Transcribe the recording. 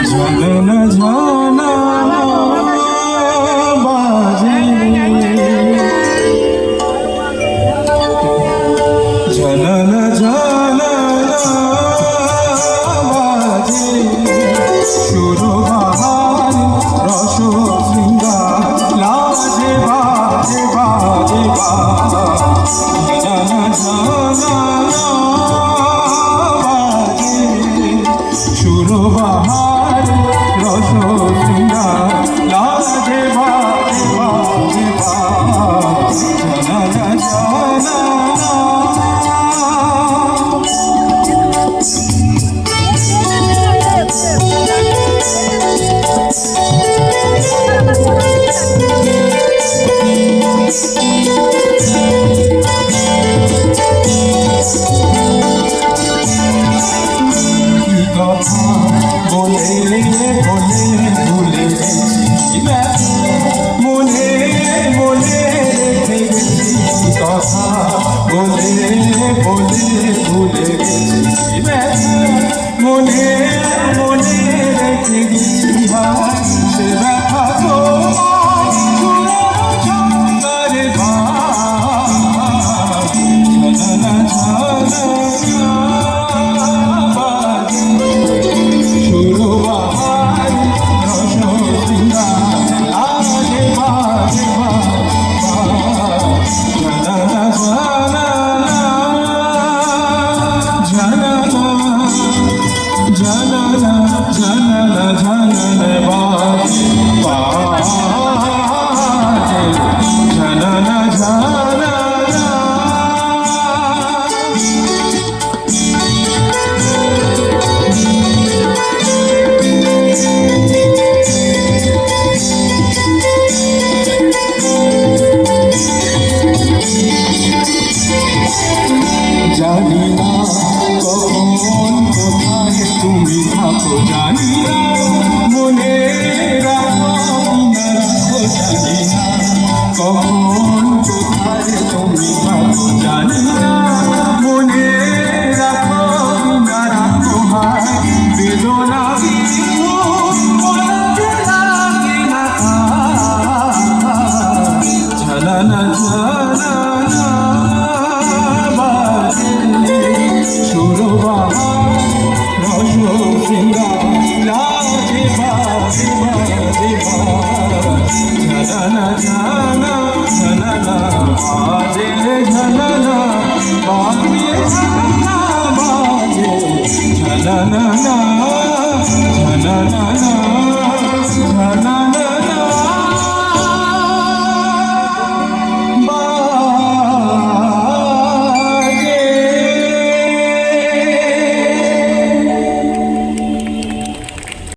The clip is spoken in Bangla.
ঝননা ঝননা বাজে, ঝননা ঝননা বাজে, সুরবাহার রস শৃঙ্গার লাজে বাজে বাজে বাজে, ঝননা ঝননা বাজে, সুরবাহার রস শৃঙ্গার লাজে বাজে বাজে বাজে, ঝননা ঝননা কথা বলে বলে ভুলে গেছি, মনে মনে রেখে গেছি, কথা বলে বলে ভুলে গেছি, মনে মনে রেখে গেছি, সে ব্যথা তোমার সুন্দর ঝননা ঝননা সুরবাহার রস শৃঙ্গার লাজে বাজে বাজে, ঝননা ঝননা ঝননা ঝননা ঝননা বাজে বাজে, ঝননা ঝননা জানি না কখন কোথায় তুমি থাকো, জানি না মনে রাখো না রাখো, জানি না কখন কোথায় তুমি থাকো, জানি না মনে রাখো না রাখো, বেদনা ঝননা ঝননা সুরবাহার রস শৃঙ্গার লাজে বাজে বাজে বাজে, ঝননা ঝননা ঝননা বাজে, ঝননা বাজে ঝননা বাজে, ঝননা ঝননা